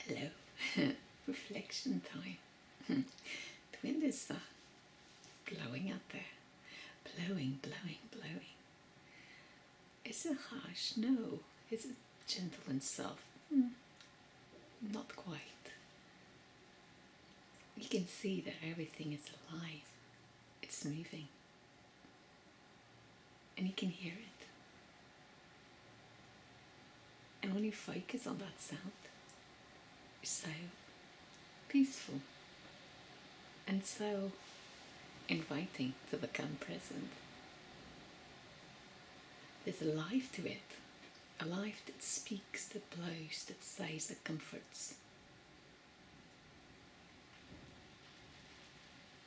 Hello, reflection time. The wind is blowing out there. Blowing, blowing, blowing. Is it harsh? No. Is it gentle and soft? Not quite. You can see that everything is alive. It's moving. And you can hear it. And when you focus on that sound, it's so peaceful and so inviting to become present. There's a life to it, a life that speaks, that blows, that says, that comforts.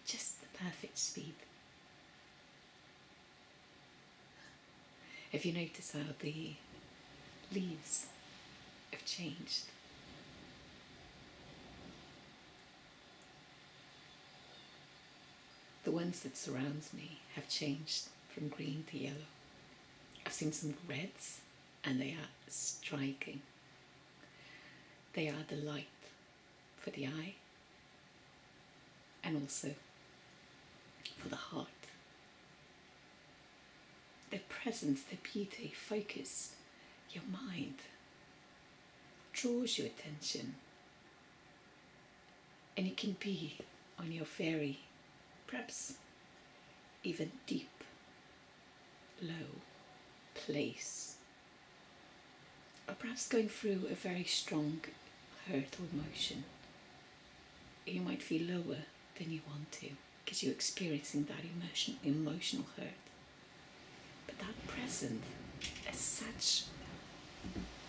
Just the perfect speed. Have you noticed how the leaves have changed? The ones that surround me have changed from green to yellow. I've seen some reds and they are striking. They are the light for the eye and also for the heart. Their presence, their beauty, focus your mind, draws your attention, and it can be on your very, perhaps even deep, low place, or perhaps going through a very strong hurt or emotion. You might feel lower than you want to because you're experiencing that emotional hurt. But that present is such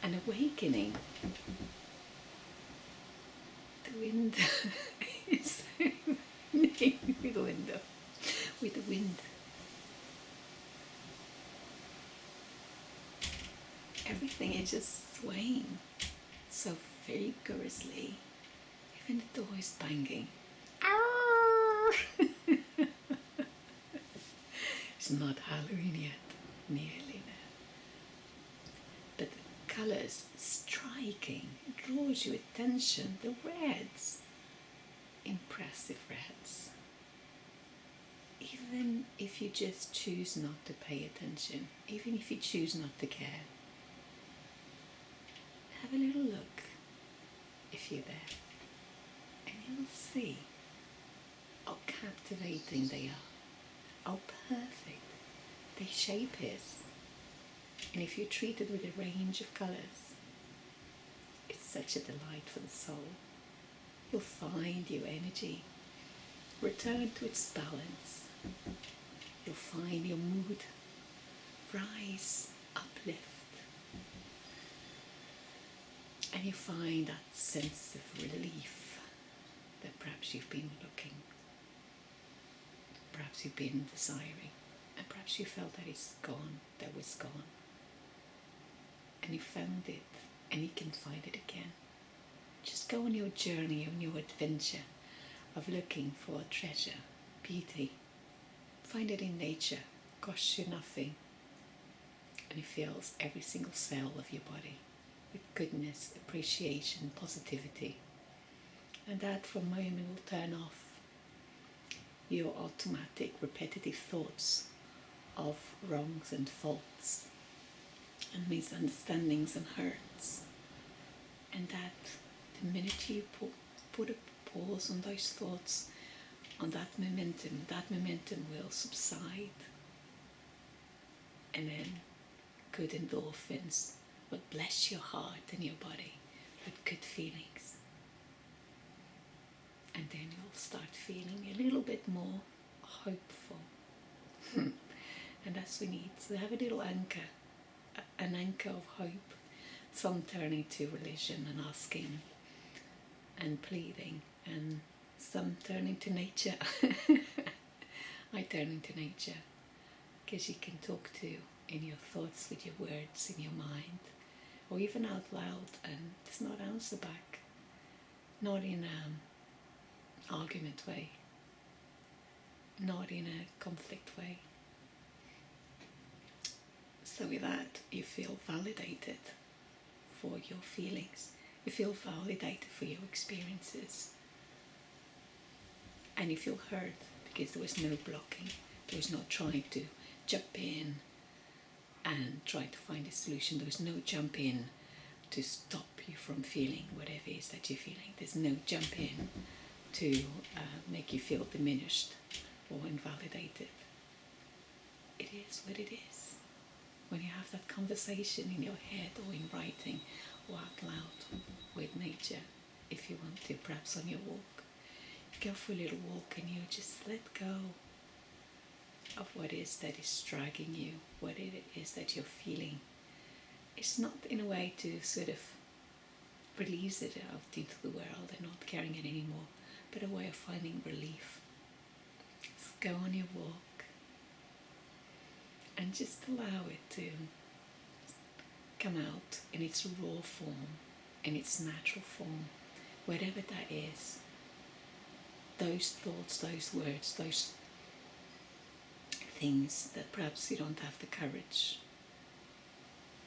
an awakening. The wind is with the window, with the wind. Everything is just swaying so vigorously. Even the door is banging. It's not Halloween yet, nearly there. But the colours striking, draws your attention. The reds, impressive reds. Even if you just choose not to pay attention, even if you choose not to care, have a little look if you're there, and you'll see how captivating they are, how perfect their shape is. And if you're treated with a range of colours, it's such a delight for the soul. You'll find your energy return to its balance. You'll find your mood rise, uplift. And you find that sense of relief that perhaps you've been looking, perhaps you've been desiring, and perhaps you felt that it's gone, that was gone. And you found it, and you can find it again. Just go on your journey, on your adventure of looking for treasure, beauty. Find it in nature, costs you nothing, and it fills every single cell of your body with goodness, appreciation, positivity. And that for a moment will turn off your automatic, repetitive thoughts of wrongs and faults and misunderstandings and hurts. And that the minute you put a pause on those thoughts, on that momentum will subside. And then good endorphins will bless your heart and your body with good feelings. And then you'll start feeling a little bit more hopeful. And that's what we need. So have a little anchor, an anchor of hope. Some turning to religion and asking and pleading, and some turning to nature. I turn into nature because you can talk to in your thoughts, with your words, in your mind, or even out loud, and there's not answer back. Not in an argument way, not in a conflict way. So with that, you feel validated for your feelings. You feel validated for your experiences. And you feel heard because there was no blocking. There was no trying to jump in and try to find a solution. There was no jump in to stop you from feeling whatever it is that you're feeling. There's no jump in to make you feel diminished or invalidated. It is what it is. When you have that conversation in your head or in writing or out loud with nature, if you want to, perhaps on your walk, go for a little walk and you just let go of what is that is dragging you, what it is that you're feeling. It's not in a way to sort of release it out into the world and not carrying it anymore, but a way of finding relief. Just go on your walk and just allow it to come out in its raw form, in its natural form, whatever that is. Those thoughts, those words, those things that perhaps you don't have the courage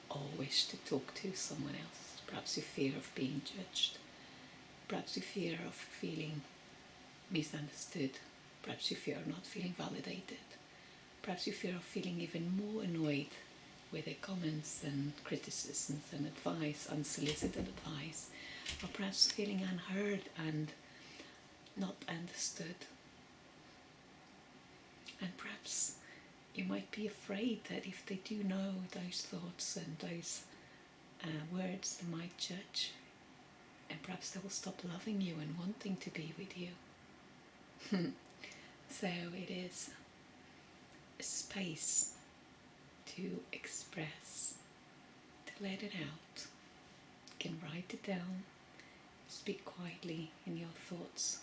or wish to talk to someone else. Perhaps you fear of being judged. Perhaps you fear of feeling misunderstood. Perhaps you fear of not feeling validated. Perhaps you fear of feeling even more annoyed with their comments and criticisms and advice, unsolicited advice. Or perhaps feeling unheard and not understood. And perhaps you might be afraid that if they do know those thoughts and those words, they might judge. And perhaps they will stop loving you and wanting to be with you. So it is a space to express, to let it out. You can write it down, speak quietly in your thoughts,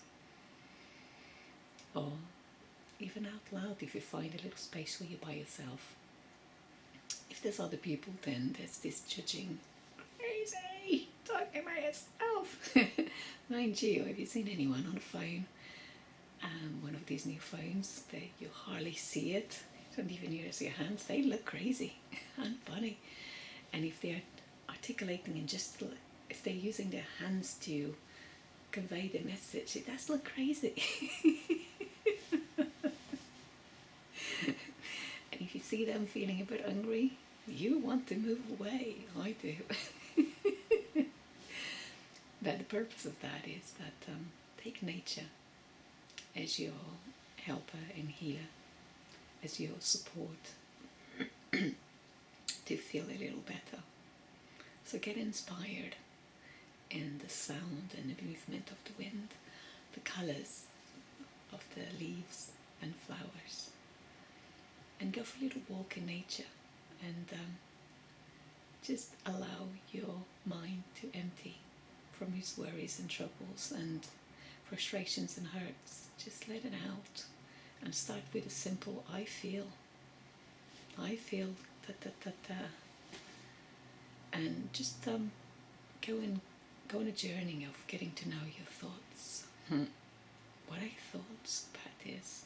or even out loud if you find a little space where you're by yourself. If there's other people, then there's this judging, crazy, talking about yourself. Mind you, have you seen anyone on a phone? One of these new phones, you hardly see it. You don't even use your hands. They look crazy and funny. And if they're articulating and just if they're using their hands to convey the message, it does look crazy. And if you see them feeling a bit angry, you want to move away. I do. But the purpose of that is that take nature as your helper and healer, as your support to feel a little better. So get inspired in the sound and the movement of the wind, the colors of the leaves and flowers, and go for a little walk in nature and just allow your mind to empty from its worries and troubles and frustrations and hurts. Just let it out and start with a simple I feel ta ta ta ta, and just go on a journey of getting to know your thoughts. What are your thoughts about this?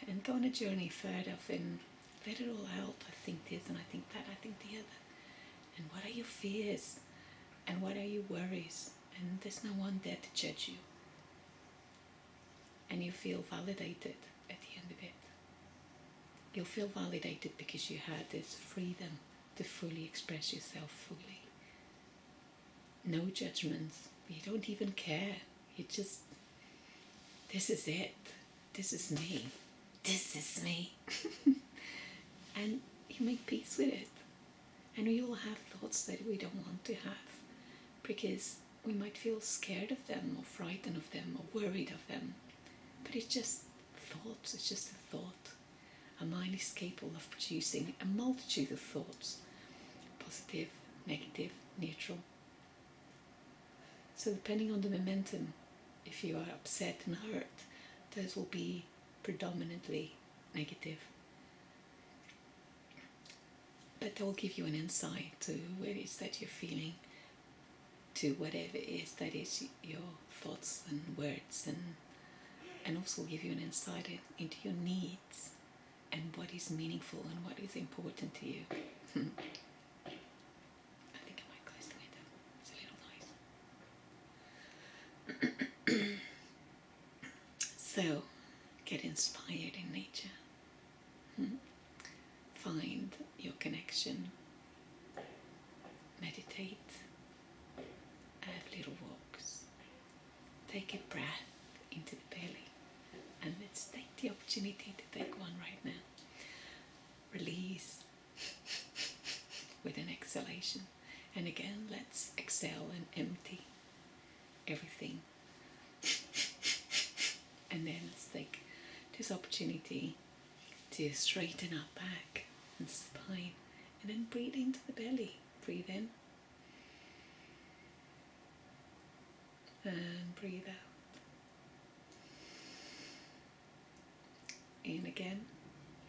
And go on a journey further and let it all out. I think this and I think that, I think the other. And what are your fears? And what are your worries? And there's no one there to judge you. And you feel validated at the end of it. You'll feel validated because you had this freedom to fully express yourself fully. No judgments. You don't even care. You just, this is it. This is me. This is me. And you make peace with it. And we all have thoughts that we don't want to have because we might feel scared of them or frightened of them or worried of them. But it's just thoughts. It's just a thought. Our mind is capable of producing a multitude of thoughts. Positive, negative, neutral. So depending on the momentum, if you are upset and hurt, those will be predominantly negative. But they will give you an insight to what it is that you're feeling, to whatever it is that is your thoughts and words, and also give you an insight into your needs and what is meaningful and what is important to you. I think I might close the window. It's a little noisy. So, get inspired in nature. Find your connection. Meditate. Have little walks. Take a breath into the belly. And let's take the opportunity to take one right now. Release with an exhalation. And again, let's exhale and empty everything. And then let's take this opportunity to straighten our back and spine. And then breathe into the belly. Breathe in. And breathe out. In again.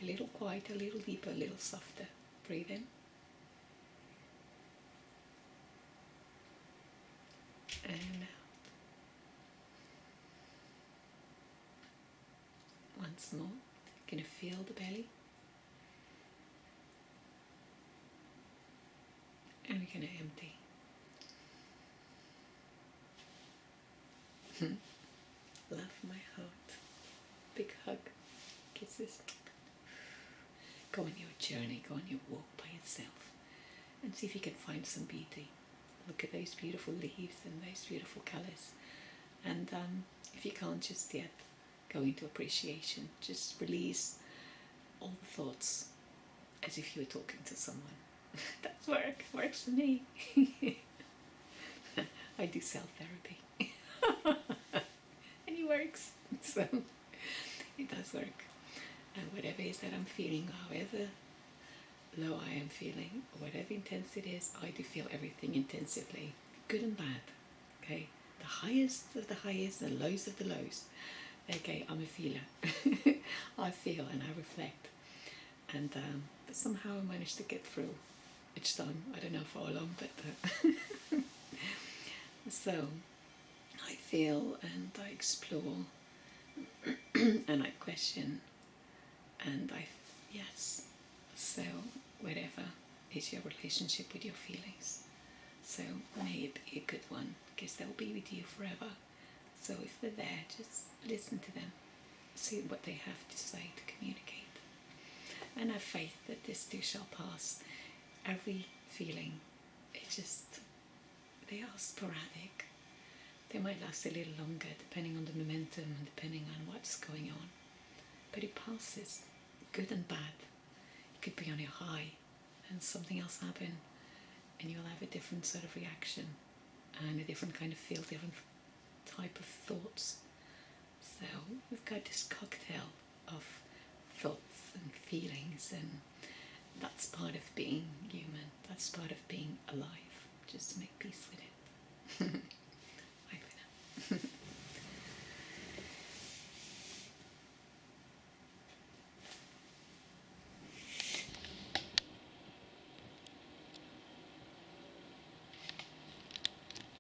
A little quieter, a little deeper, a little softer. Breathe in. And out. Once more. You're going to feel the belly. And we're going to empty. Love my heart. Big hug. Kisses. Go on your journey, go on your walk by yourself and see if you can find some beauty. Look at those beautiful leaves and those beautiful colours. And if you can't just yet, go into appreciation. Just release all the thoughts as if you were talking to someone. That's works for me. I do self-therapy. And it works. So it does work. And whatever it is that I'm feeling, however low I am feeling, whatever intense it is, I do feel everything intensively, good and bad. Okay, the highest of the highs, the lows of the lows. Okay, I'm a feeler. I feel and I reflect, and but somehow I manage to get through each time. I don't know for how long, but so I feel and I explore and I question. And yes, so whatever is your relationship with your feelings, so may it be a good one, because they'll be with you forever. So if they're there, just listen to them, see what they have to say to communicate, and have faith that this too shall pass. Every feeling, they are sporadic. They might last a little longer depending on the momentum and depending on what's going on, but it passes. Good and bad. You could be on a high and something else happen and you'll have a different sort of reaction and a different kind of feel, different type of thoughts. So we've got this cocktail of thoughts and feelings, and that's part of being human. That's part of being alive. Just make peace with it.